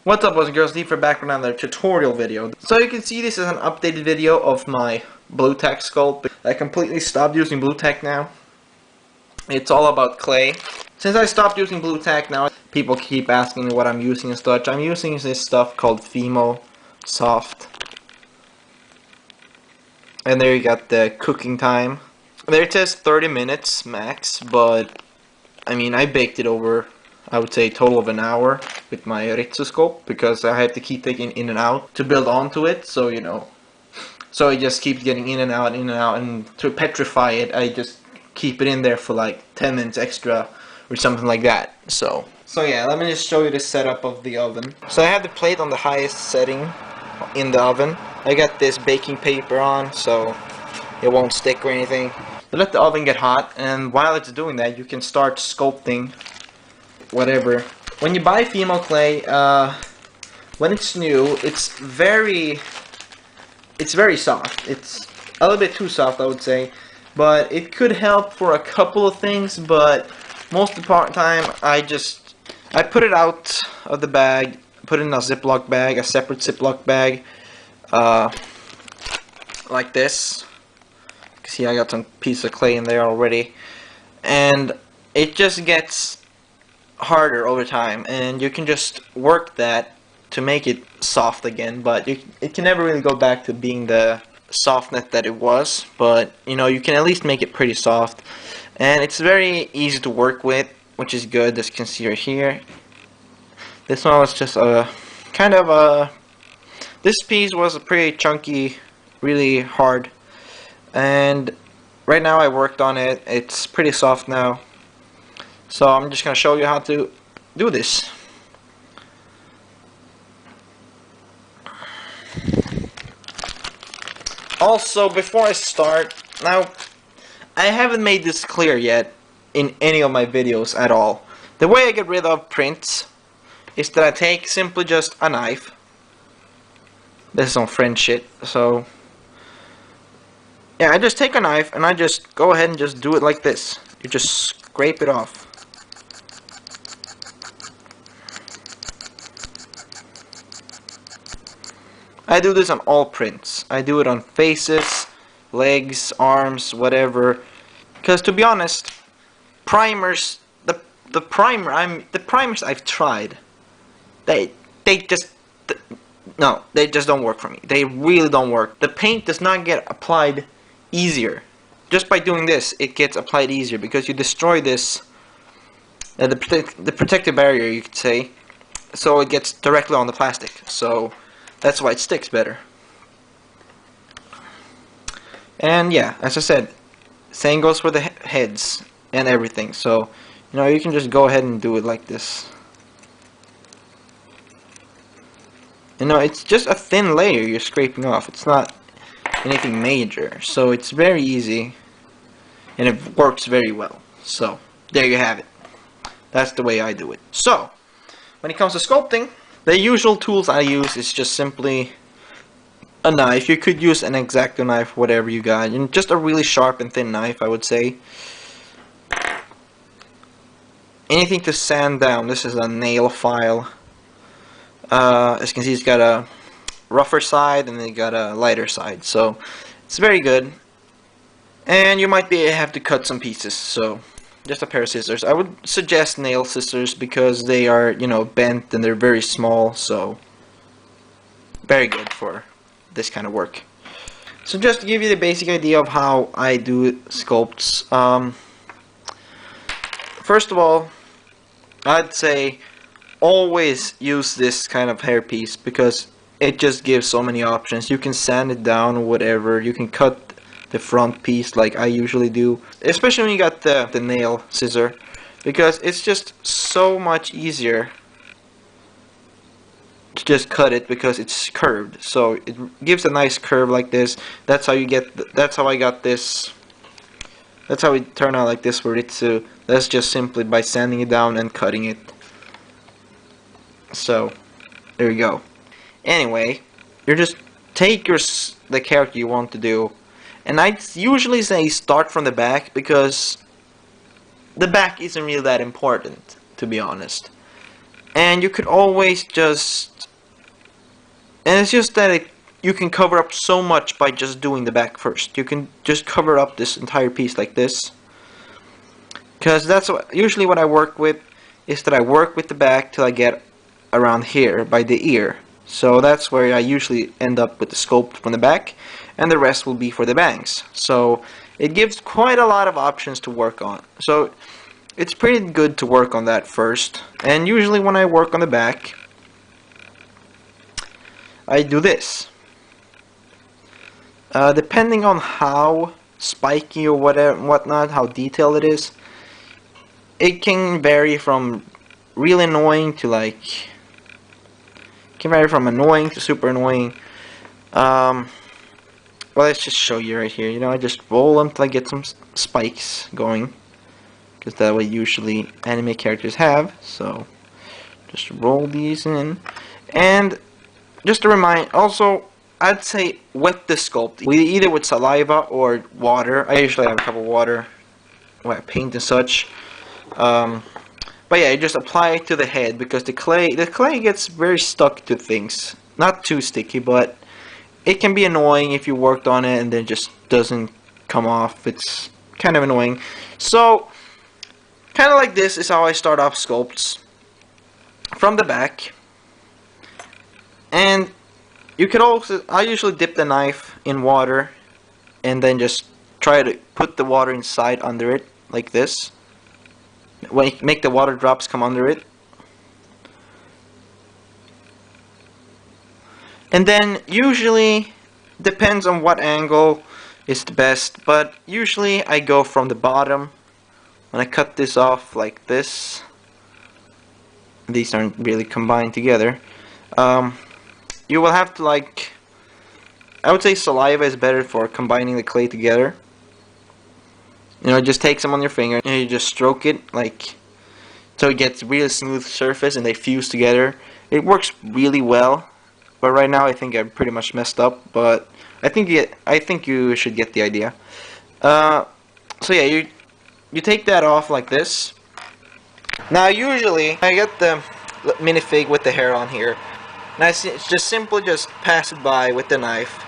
What's up, boys and girls? Deep for back with another tutorial video. So you can see this is an updated video of my blue tack sculpt. I completely stopped using blue tack now. It's all about clay. Since I stopped using blue tack now, people keep asking me what I'm using and such. I'm using this stuff called Fimo Soft. And there you got the cooking time. There it says 30 minutes max, but I mean I baked it over, I would say, a total of an hour with my sculpt because I have to keep taking in and out to build onto it, so you know. So it just keeps getting in and out, and to petrify it, I just keep it in there for like 10 minutes extra or something like that. So yeah, let me just show you the setup of the oven. So I have the plate on the highest setting in the oven. I got this baking paper on so it won't stick or anything. So let the oven get hot, and while it's doing that, you can start sculpting whatever. When you buy Fimo clay, when it's new, it's very soft. It's a little bit too soft, I would say, but it could help for a couple of things. But most of the time, I put it out of the bag, put it in a Ziploc bag, a separate Ziploc bag, like this. See, I got some piece of clay in there already, and it just gets harder over time, and you can just work that to make it soft again, but it can never really go back to being the softness that it was. But you know, you can at least make it pretty soft, and it's very easy to work with, which is good. As you can see right here, this one was just a kind of a, this piece was a pretty chunky, really hard, and right now I worked on it. It's pretty soft now, so I'm just gonna show you how to do this. Also, before I start, now I haven't made this clear yet in any of my videos at all. The way I get rid of prints is that I take simply just a knife. This is some French shit, so yeah, I just take a knife and I just go ahead and just do it like this. You just scrape it off. I do this on all prints. I do it on faces, legs, arms, whatever. Because to be honest, primers, the primers I've tried, they just don't work for me. They really don't work. The paint does not get applied easier. Just by doing this, it gets applied easier because you destroy this, the protective barrier, you could say, so it gets directly on the plastic. So that's why it sticks better. And yeah, as I said, same goes for the heads and everything. So you know, you can just go ahead and do it like this. You know, it's just a thin layer you're scraping off. It's not anything major, so it's very easy and it works very well. So there you have it. That's the way I do it. So when it comes to sculpting, the usual tools I use is just simply a knife. You could use an X-Acto knife, whatever you got, and just a really sharp and thin knife, I would say. Anything to sand down. This is a nail file. As you can see, it's got a rougher side and then you got a lighter side, so it's very good. And you might have to cut some pieces, so just a pair of scissors. I would suggest nail scissors because they are, you know, bent and they're very small, so very good for this kind of work. So just to give you the basic idea of how I do sculpts, first of all, I'd say always use this kind of hairpiece because it just gives so many options. You can sand it down or whatever. You can cut the front piece like I usually do, especially when you got the nail scissor, because it's just so much easier to just cut it because it's curved. So it gives a nice curve like this. That's how you get. That's how I got this. That's how it turned out like this for it to. That's just simply by sanding it down and cutting it. So there you go. Anyway, you just take the character you want to do, and I usually say start from the back because the back isn't really that important, to be honest. And you could always just, and it's just that you can cover up so much by just doing the back first. You can just cover up this entire piece like this, because that's usually what I work with, is that I work with the back till I get around here by the ear. So that's where I usually end up with the sculpt from the back, and the rest will be for the bangs. So it gives quite a lot of options to work on. So it's pretty good to work on that first. And usually when I work on the back, I do this. Depending on how spiky or whatnot, how detailed it is, it can vary from really annoying to like, can vary from annoying to super annoying. Well, let's just show you right here. You know, I just roll them till I get some spikes going, because that's what usually anime characters have. So just roll these in, and just to remind, also I'd say wet the sculpt, either with saliva or water. I usually have a cup of water when I paint and such. But yeah, you just apply it to the head, because the clay gets very stuck to things. Not too sticky, but it can be annoying if you worked on it and then just doesn't come off. It's kind of annoying. So, kind of like this is how I start off sculpts, from the back. And you could also, I usually dip the knife in water and then just try to put the water inside under it, like this. Make the water drops come under it. And then usually, depends on what angle is the best, but usually I go from the bottom. When I cut this off like this, these aren't really combined together. You will have to, like, I would say saliva is better for combining the clay together. You know, just take some on your finger and you just stroke it, like, so it gets really smooth surface and they fuse together. It works really well, but right now I think I pretty much messed up. But I think you should get the idea. So yeah, you take that off like this. Now usually I get the minifig with the hair on here, and I just simply just pass it by with the knife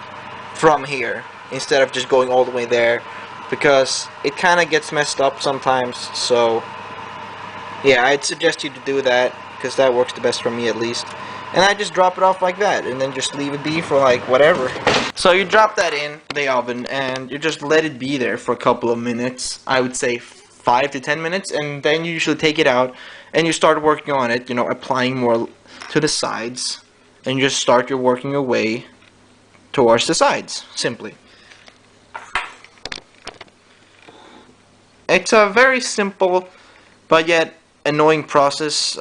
from here instead of just going all the way there, because it kind of gets messed up sometimes. So yeah, I'd suggest you to do that, because that works the best for me at least. And I just drop it off like that, and then just leave it be for like whatever. So you drop that in the oven, and you just let it be there for a couple of minutes. I would say 5 to 10 minutes, and then you usually take it out, and you start working on it, you know, applying more to the sides, and you just start working your way towards the sides, simply. It's a very simple, but yet annoying process.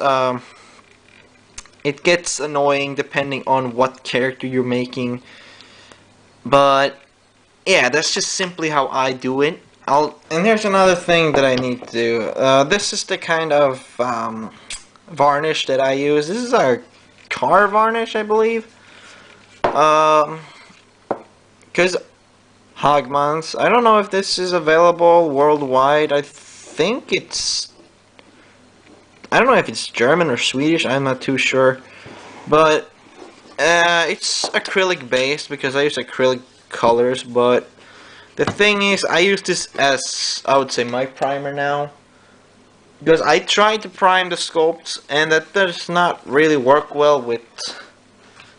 It gets annoying depending on what character you're making, but yeah, that's just simply how I do it. And here's another thing that I need to do. This is the kind of varnish that I use. This is our car varnish, I believe. Because Hagmans, I don't know if this is available worldwide. I think it's, I don't know if it's German or Swedish, I'm not too sure. But it's acrylic based, because I use acrylic colors. But the thing is, I use this as, I would say, my primer now, because I tried to prime the sculpts and that does not really work well with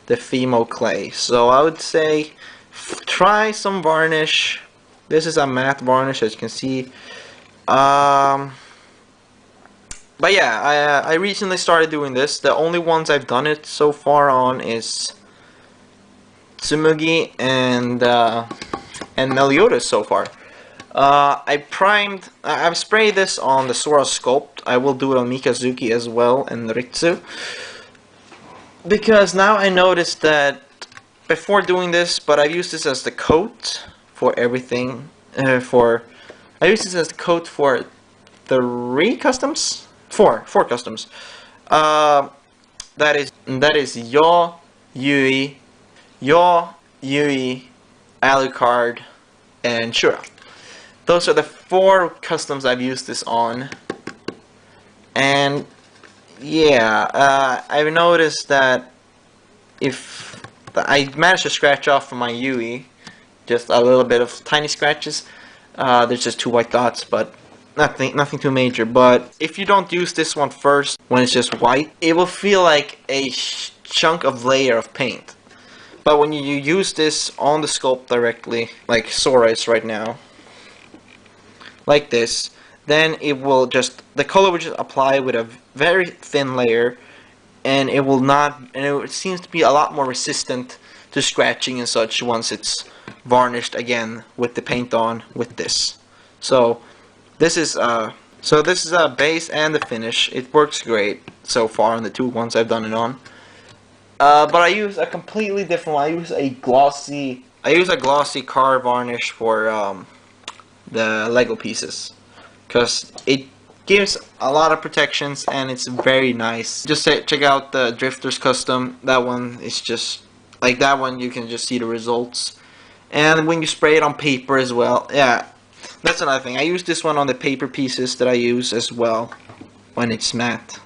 the Fimo clay. So I would say try some varnish. This is a matte varnish, as you can see. But yeah, I recently started doing this. The only ones I've done it so far on is Tsumugi and Meliodas so far. I've sprayed this on the Sora Sculpt. I will do it on Mikazuki as well, and Ritsu. Because now I noticed that before doing this, but I've used this as the coat for everything. I used this as the coat for 3 customs? 4 customs. That is Yo, Yui, Alucard, and Shura. Those are the 4 customs I've used this on. And yeah, I've noticed that if I managed to scratch off from my UE, just a little bit of tiny scratches. There's just 2 white dots, but nothing too major. But if you don't use this one first, when it's just white, it will feel like a chunk of layer of paint. But when you use this on the sculpt directly, like Sora is right now, like this, then it will just, the color will just apply with a very thin layer, and it will not, and it seems to be a lot more resistant to scratching and such once it's varnished again with the paint on with this. So this is a base and the finish. It works great so far on the 2 ones I've done it on. But I use a completely different one. I use a glossy car varnish for the Lego pieces, because it gives a lot of protections and it's very nice. Just check out the Drifter's Custom. That one is just like that one. You can just see the results, and when you spray it on paper as well. Yeah, that's another thing. I use this one on the paper pieces that I use as well when it's matte,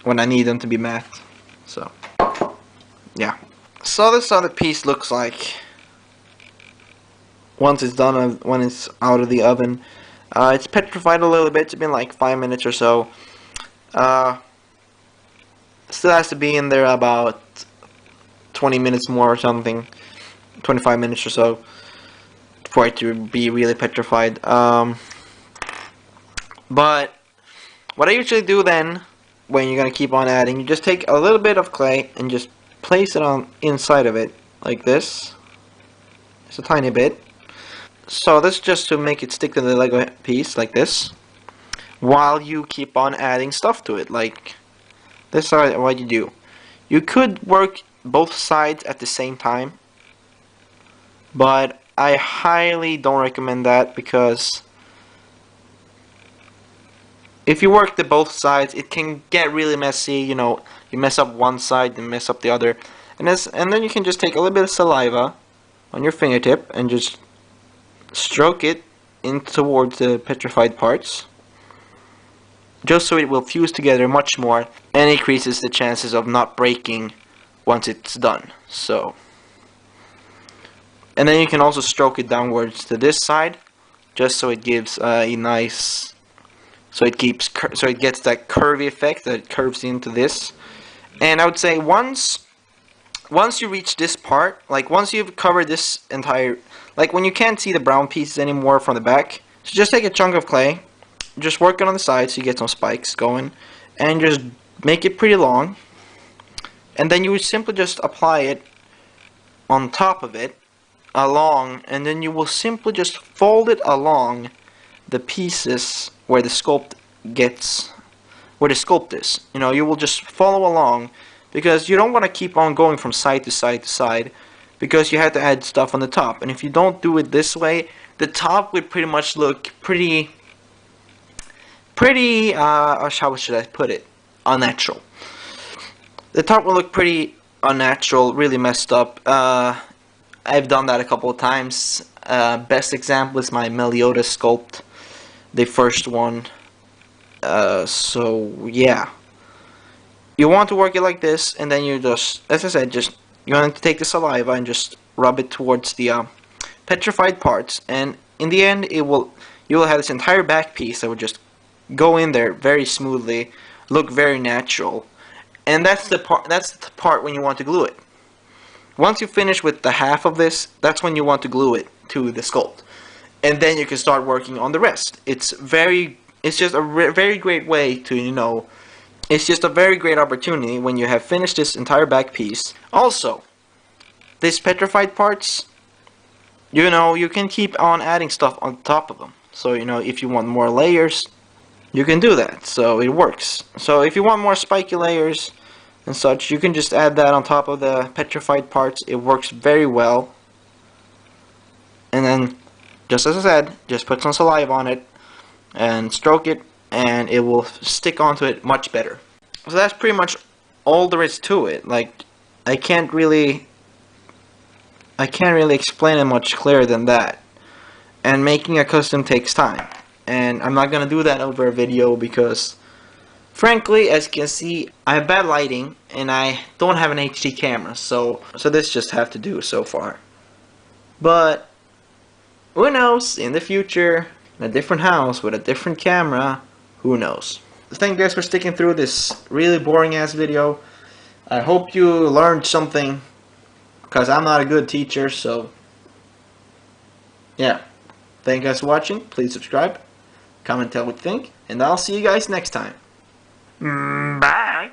when I need them to be matte. So yeah, so this other piece looks like once it's done, when it's out of the oven. It's petrified a little bit. It's been like 5 minutes or so. Still has to be in there about 20 minutes more or something, 25 minutes or so, for it to be really petrified. But what I usually do then, when you're gonna keep on adding, you just take a little bit of clay and just place it on inside of it like this, just a tiny bit. So this is just to make it stick to the Lego piece like this, while you keep on adding stuff to it. Like this is what you do. You could work both sides at the same time, but I highly don't recommend that, because if you work the both sides, it can get really messy. You know, you mess up one side and mess up the other, and then you can just take a little bit of saliva on your fingertip and just stroke it in towards the petrified parts, just so it will fuse together much more and increases the chances of not breaking once it's done. So, and then you can also stroke it downwards to this side, just so it gives a nice, so it gets that curvy effect, that it curves into this. And I would say once you reach this part, like once you've covered this entire, like when you can't see the brown pieces anymore from the back, so just take a chunk of clay, just work it on the side so you get some spikes going, and just make it pretty long, and then you would simply just apply it on top of it along, and then you will simply just fold it along the pieces where the sculpt is. You know, you will just follow along, because you don't want to keep on going from side to side to side, because you have to add stuff on the top. And if you don't do it this way, the top would pretty much look pretty how should I put it, unnatural. The top will look pretty unnatural, really messed up. I've done that a couple of times. Best example is my Meliodas sculpt, the first one. So yeah, you want to work it like this, and then you just, as I said, you want to take the saliva and just rub it towards the petrified parts, and in the end you will have this entire back piece that would just go in there very smoothly, look very natural. And that's the part when you want to glue it. Once you finish with the half of this, that's when you want to glue it to the sculpt, and then you can start working on the rest. It's just a very great way to, you know, it's just a very great opportunity when you have finished this entire back piece. Also, these petrified parts, you know, you can keep on adding stuff on top of them. So, you know, if you want more layers, you can do that. So it works. So if you want more spiky layers and such, you can just add that on top of the petrified parts. It works very well. And then, just as I said, just put some saliva on it and stroke it, and it will stick onto it much better. So that's pretty much all there is to it. Like, I can't really explain it much clearer than that. And making a custom takes time, and I'm not gonna do that over a video, because Frankly, as you can see, I have bad lighting and I don't have an HD camera, so this just have to do so far. But who knows, in the future, in a different house with a different camera, who knows. Thank you guys for sticking through this really boring ass video. I hope you learned something, because I'm not a good teacher, so yeah. Thank you guys for watching. Please subscribe, comment, tell what you think, and I'll see you guys next time. Bye.